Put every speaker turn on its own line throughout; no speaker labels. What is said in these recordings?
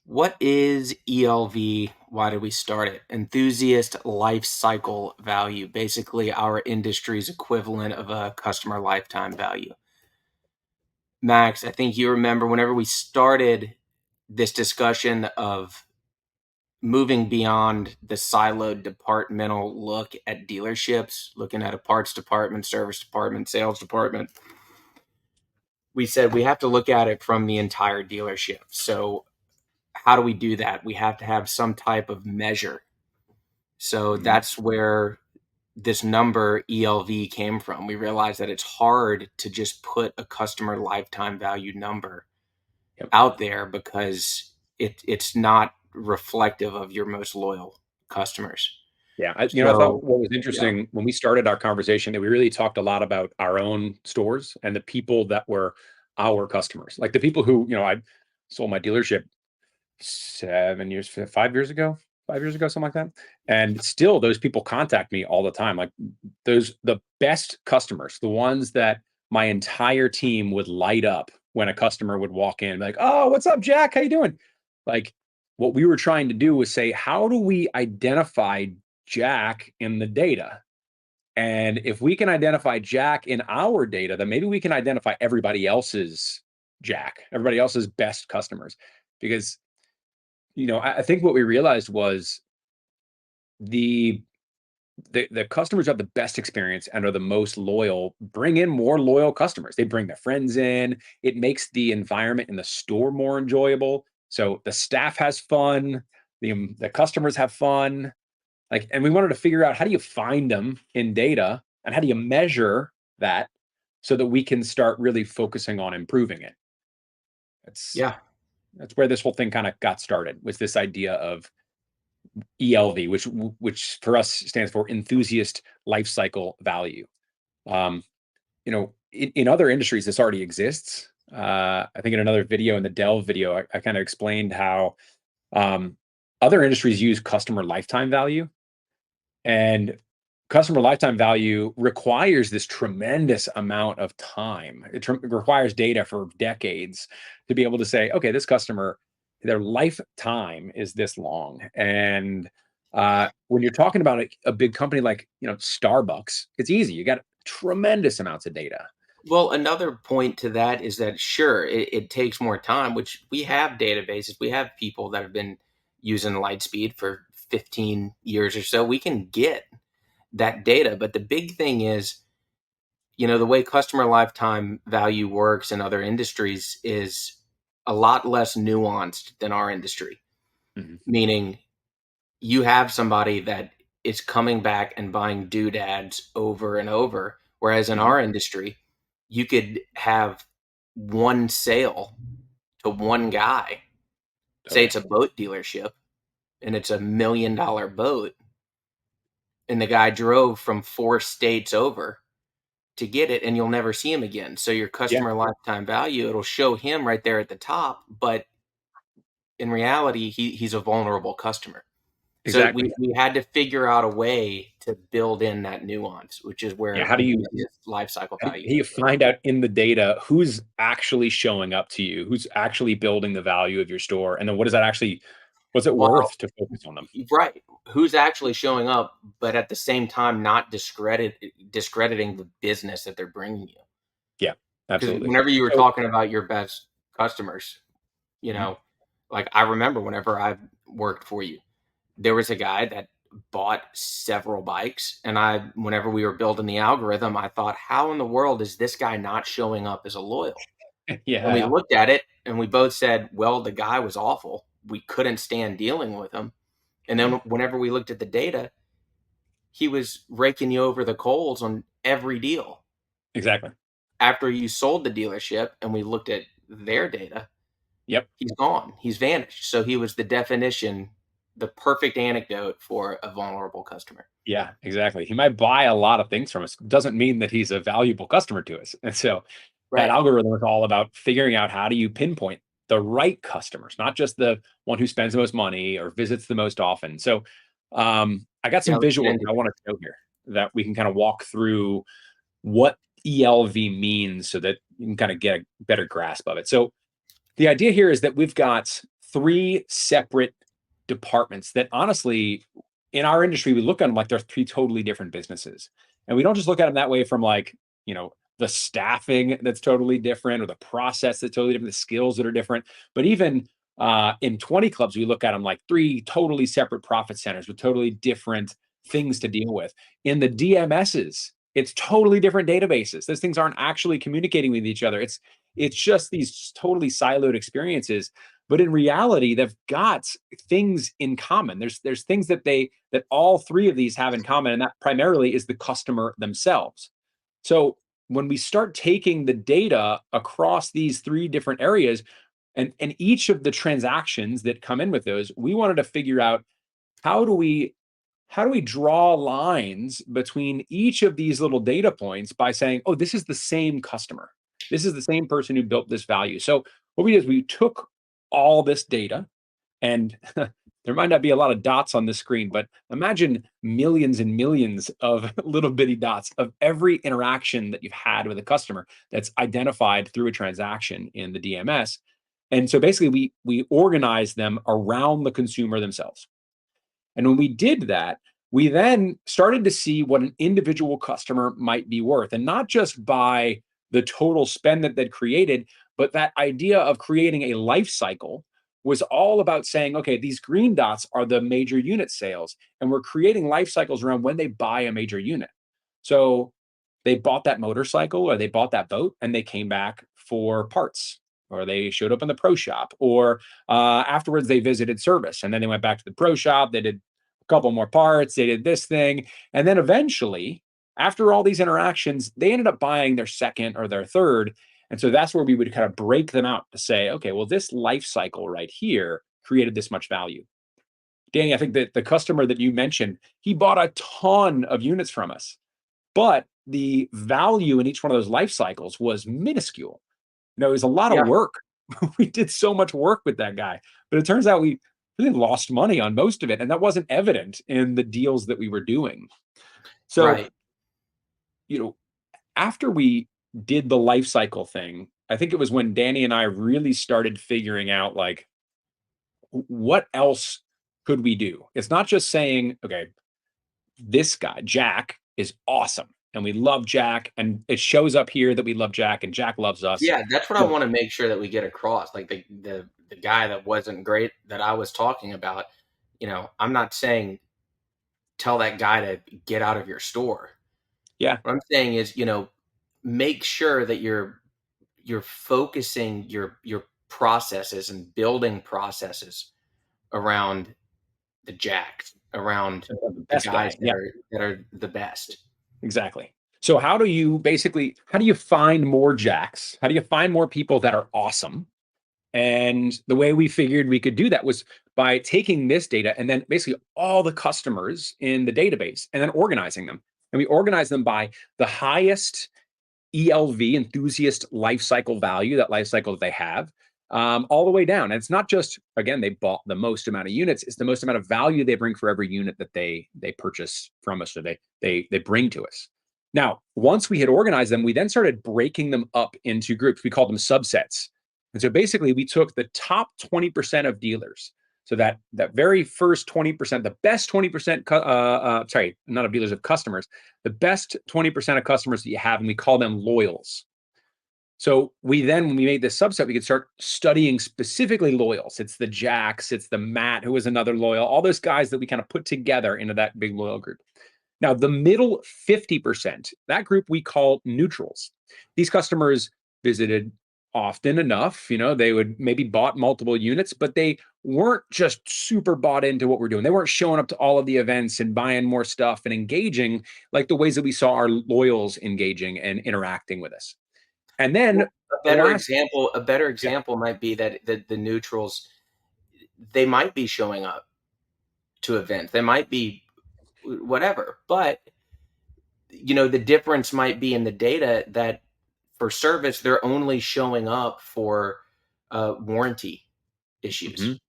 What is ELV? Why did we start it? Enthusiast Lifecycle Value, basically our industry's equivalent of a customer lifetime value. Max, I think you remember whenever we started this discussion of moving beyond the siloed departmental look at dealerships, looking at a parts department, service department, sales department, we said we have to look at it from the entire dealership. So how do we do that? We have to have some type of measure. So
Mhm.
that's where this number ELV came from. We realized that it's hard to just put a customer lifetime value number
Yep.
out there because it's not reflective of your most loyal customers.
Yeah. I thought
So
what was
yeah,
interesting when we started our conversation that we really talked a lot about our own stores and the people that were our customers, like the people who, I sold my dealership 7 years, 5 years ago, 5 years ago, something like that. And still those people contact me all the time. Like the best customers, the ones that my entire team would light up when a customer would walk in, like, oh, what's up, Jack? How you doing? Like what we were trying to do was say, how do we identify Jack in the data? And if we can identify Jack in our data, then maybe we can identify everybody else's Jack, everybody else's best customers. Because I think what we realized was the the customers who have the best experience and are the most loyal bring in more loyal customers. They bring their friends in. It makes the environment in the store more enjoyable. So the staff has fun, the customers have fun. Like, and we wanted to figure out how do you find them in data and how do you measure that so that we can start really focusing on improving it. That's
yeah.
that's where this whole thing kind of got started, was this idea of ELV, which for us stands for Enthusiast Lifecycle Value. Um, in other industries, this already exists. I think in another video, in the Dell video, I kind of explained how um, other industries use customer lifetime value, and customer lifetime value requires this tremendous amount of time. It requires data for decades to be able to say, okay, this customer, their lifetime is this long. And when you're talking about a big company like Starbucks, it's easy. You got tremendous amounts of data.
Well, another point to that is that sure, it takes more time, which we have databases. We have people that have been using Lightspeed for 15 years or so. We can get that data. But the big thing is, the way customer lifetime value works in other industries is a lot less nuanced than our industry,
Mhm.
meaning you have somebody that is coming back and buying doodads over and over. Whereas in
Mhm.
our industry, you could have one sale to one guy. Say
Totally.
it's a boat dealership and it's $1 million boat, and the guy drove from 4 states over to get it, and you'll never see him again. So your
Yeah,
customer lifetime value, it'll show him right there at the top, but in reality, he's a vulnerable customer. So
exactly.
we had to figure out a way to build in that nuance, which is
Yeah.
where
How do you
enthusiast life cycle
How do
value
you
comes in.
find out in the data who's actually showing up to you? Who's actually building the value of your store? And then what's it
Well,
worth to focus on them?
right. Who's actually showing up, but at the same time not discrediting the business that they're bringing you.
Yeah,
Because
absolutely.
whenever you were
So
talking about your best customers, you
mhm,
know, like I remember whenever I worked for you, there was a guy that bought several bikes, and whenever we were building the algorithm, I thought, how in the world is this guy not showing up as a loyal? And we
yeah,
looked at it and we both said, well, the guy was awful. We couldn't stand dealing with him. And then
mhm,
whenever we looked at the data, he was raking you over the coals on every deal.
exactly.
After you sold the dealership and we looked at their data,
Yep.
he's gone. He's vanished. So he was the definition, the perfect anecdote for a vulnerable customer.
Yeah, exactly. He might buy a lot of things from us. Doesn't mean that he's a valuable customer to us. And so that
Right.
algorithm is all about figuring out how do you pinpoint the right customers, not just the one who spends the most money or visits the most often. So I got
Yeah,
some
let's get
visuals
into
I
it.
want to show here that we can kind of walk through what ELV means so that you can kind of get a better grasp of it. So the idea here is that we've got three separate departments that honestly, in our industry, we look at them like they're three totally different businesses. And we don't just look at them that way from like, the staffing that's totally different or the process that's totally different, the skills that are different. But even in 20 clubs, we look at them like three totally separate profit centers with totally different things to deal with. In the DMSs, it's totally different databases. Those things aren't actually communicating with each other. It's just these totally siloed experiences. But in reality, they've got things in common. There's things that all three of these have in common, and that primarily is the customer themselves. So when we start taking the data across these three different areas and each of the transactions that come in with those, we wanted to figure out how do we how do we draw lines between each of these little data points by saying, oh, this is the same customer. This is the same person who built this value. So what we did is we took all this data and there might not be a lot of dots on the screen, but imagine millions and millions of little bitty dots of every interaction that you've had with a customer that's identified through a transaction in the DMS. And so basically we organize them around the consumer themselves. And when we did that, we then started to see what an individual customer might be worth, and not just by the total spend that they'd created, but that idea of creating a life cycle was all about saying, okay, these green dots are the major unit sales, and we're creating life cycles around when they buy a major unit. So they bought that motorcycle or they bought that boat and they came back for parts, or they showed up in the pro shop, or afterwards they visited service and then they went back to the pro shop. They did a couple more parts, they did this thing. And then eventually, after all these interactions, they ended up buying their second or their third. And so that's where we would kind of break them out to say, okay, well, this life cycle right here created this much value. Danny, I think that the customer that you mentioned, he bought a ton of units from us, but the value in each one of those life cycles was minuscule. It was a lot of
Yeah,
work. We did so much work with that guy, but it turns out we really lost money on most of it, and that wasn't evident in the deals that we were doing. So,
right.
you know, after we did the life cycle thing, I think it was when Danny and I really started figuring out like what else could we do? It's not just saying, okay, this guy, Jack, is awesome. And we love Jack. And it shows up here that we love Jack and Jack loves us.
Yeah, that's what I
But
want to make sure that we get across. Like the guy that wasn't great that I was talking about, I'm not saying tell that guy to get out of your store.
yeah,
What I'm saying is, make sure that you're focusing your processes and building processes around the jacks, around
the
the
best
guys
guy. Yeah,
that are the best.
exactly. So how do you find more Jacks? How do you find more people that are awesome? And the way we figured we could do that was by taking this data and then basically all the customers in the database and then organizing them. And we organize them by the highest ELV, enthusiast lifecycle value, that life cycle that they have, all the way down. And it's not just, again, they bought the most amount of units, it's the most amount of value they bring for every unit that they purchase from us or they bring to us. Now, once we had organized them, we then started breaking them up into groups. We called them subsets. And so basically we took the top 20% of dealers. So that very first 20%, the best 20%, sorry, not of dealers, of customers, the best 20% of customers that you have, and we call them loyals. So when we made this subset, we could start studying specifically loyals. It's the Jacks, it's the Matt, who was another loyal, all those guys that we kind of put together into that big loyal group. Now, the middle 50%, that group we call neutrals. These customers visited often enough, they would maybe bought multiple units, but they weren't just super bought into what we're doing. They weren't showing up to all of the events and buying more stuff and engaging like the ways that we saw our loyals engaging and interacting with us. And then
Well, a
the
better
last,
example, a better
yeah,
example might be that the neutrals, they might be showing up to events. They might be whatever, but the difference might be in the data that for service they're only showing up for warranty issues.
mhm,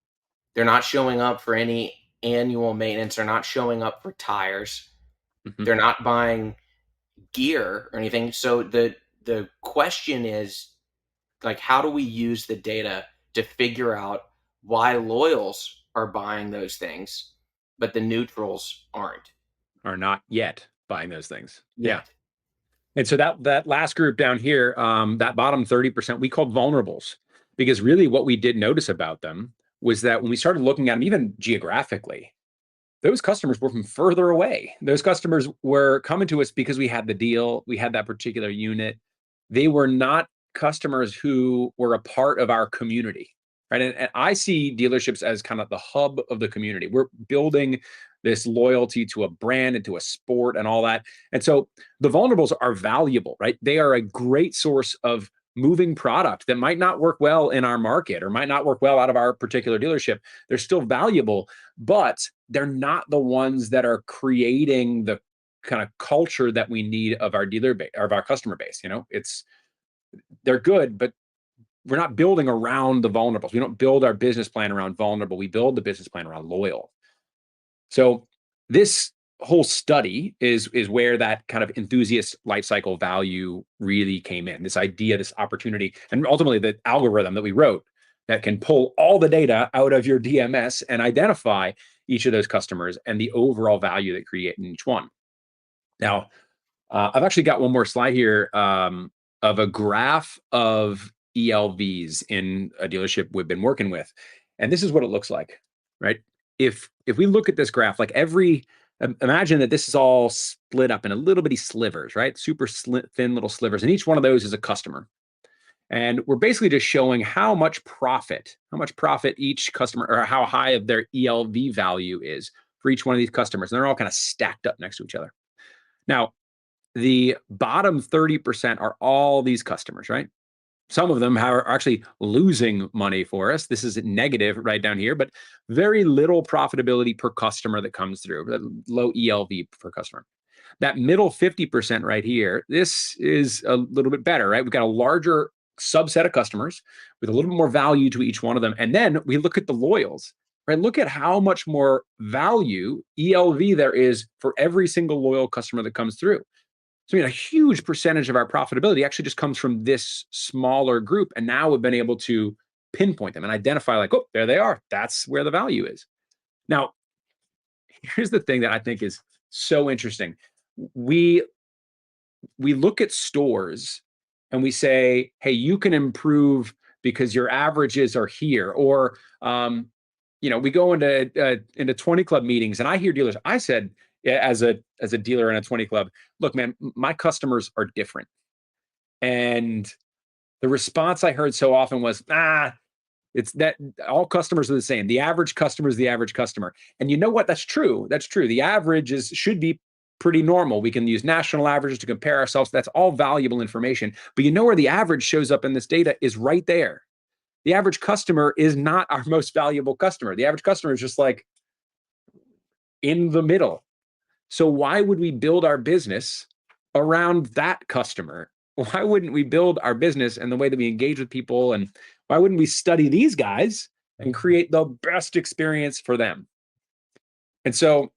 They're not showing up for any annual maintenance. They're not showing up for tires.
mhm.
They're not buying gear or anything. So the question is, like, how do we use the data to figure out why loyals are buying those things, but the neutrals aren't
Are not yet buying those things. Yeah.
yet.
And so that last group down here, that bottom 30%, we called vulnerables, because really what we did notice about them was that when we started looking at them, even geographically, those customers were from further away. Those customers were coming to us because we had the deal, we had that particular unit. They were not customers who were a part of our community, right? And I see dealerships as kind of the hub of the community. We're building this loyalty to a brand and to a sport and all that. And so the vulnerables are valuable, right? They are a great source of moving product that might not work well in our market or might not work well out of our particular dealership. They're still valuable, but they're not the ones that are creating the kind of culture that we need of our dealer base, of our customer base. It's they're good, but we're not building around the vulnerables. We don't build our business plan around vulnerable. We build the business plan around loyal. So this whole study is where that kind of enthusiast lifecycle value really came in. This idea, this opportunity, and ultimately the algorithm that we wrote that can pull all the data out of your DMS and identify each of those customers and the overall value they create in each one. Now, I've actually got one more slide here of a graph of ELVs in a dealership we've been working with, and this is what it looks like, right? If we look at this graph, like imagine that this is all split up in a little bitty slivers, right? Super thin little slivers, and each one of those is a customer. And we're basically just showing how much profit each customer, or how high of their ELV value is for each one of these customers. And they're all kind of stacked up next to each other. Now, the bottom 30% are all these customers, right? Some of them are actually losing money for us. This is negative right down here, but very little profitability per customer that comes through, low ELV per customer. That middle 50% right here, this is a little bit better, right? We've got a larger subset of customers with a little bit more value to each one of them. And then we look at the loyals, right? Look at how much more value ELV there is for every single loyal customer that comes through. So, a huge percentage of our profitability actually just comes from this smaller group. And now we've been able to pinpoint them and identify, like, oh, there they are. That's where the value is. Now, here's the thing that I think is so interesting. We we look at stores and we say, hey, you can improve because your averages are here. Or we go into 20 club meetings and I hear dealers. I said, yeah, as a dealer in a 20 club, look, man, my customers are different. And the response I heard so often was, it's that all customers are the same. The average customer is the average customer. And you know what? That's true. That's true. The average should be pretty normal. We can use national averages to compare ourselves. That's all valuable information. But you know where the average shows up in this data is right there. The average customer is not our most valuable customer. The average customer is just like in the middle. So why would we build our business around that customer? Why wouldn't we build our business and the way that we engage with people? And why wouldn't we study these guys and create the best experience for them? And so,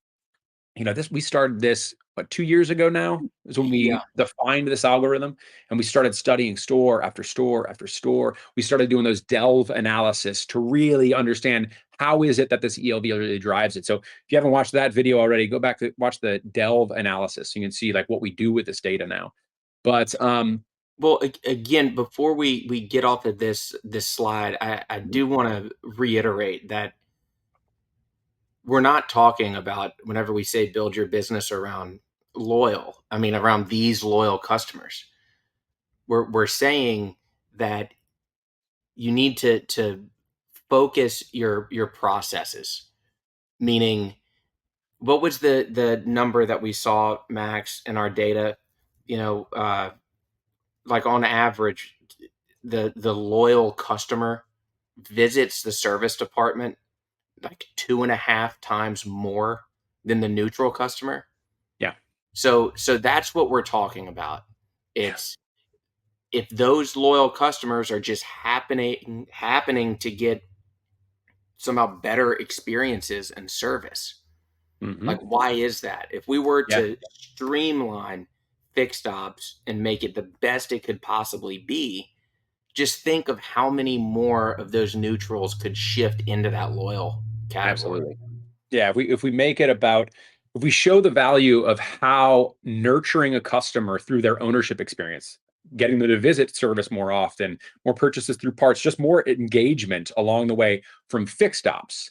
we started this, 2 years ago now is when
Yeah.
we defined this algorithm, and we started studying store after store after store. We started doing those delve analysis to really understand how is it that this ELV really drives it. So if you haven't watched that video already, go back to watch the delve analysis. You can see like what we do with this data now. But
Well, again, before we get off of this slide, I do want to reiterate that we're not talking about, whenever we say build your business around loyal, I mean around these loyal customers. We're saying that you need to focus your processes. Meaning, what was the number that we saw, Max, in our data? You know, like on average, the loyal customer visits the service department like 2.5 times more than the neutral customer.
yeah,
So that's what we're talking about.
yeah,
It's if those loyal customers are just happening to get somehow better experiences and service.
hmm
Like, why is that? If we were
yeah,
to streamline fixed ops and make it the best it could possibly be, just think of how many more of those neutrals could shift into that loyal category.
Absolutely. Yeah, if we make it about, if we show the value of how nurturing a customer through their ownership experience, getting them to visit service more often, more purchases through parts, just more engagement along the way from fixed ops.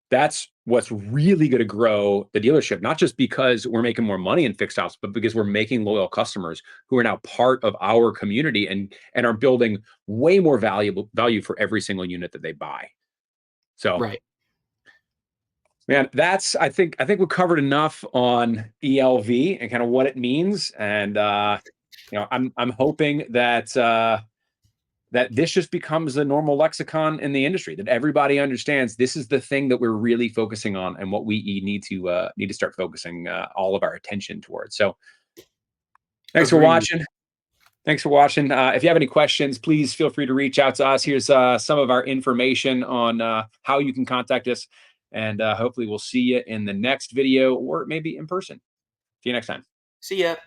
That's what's really going to grow the dealership, not just because we're making more money in fixed ops, but because we're making loyal customers who are now part of our community and are building way more valuable value for every single unit that they buy. So,
Right.
man, that's I think we covered enough on ELV and kind of what it means. And I'm hoping that that this just becomes the normal lexicon in the industry, that everybody understands this is the thing that we're really focusing on and what we need to start focusing all of our attention towards. So thanks for
Agreed.
watching. Thanks for watching. If you have any questions, please feel free to reach out to us. Here's some of our information on how you can contact us. And hopefully we'll see you in the next video or maybe in person. See you next time.
See ya.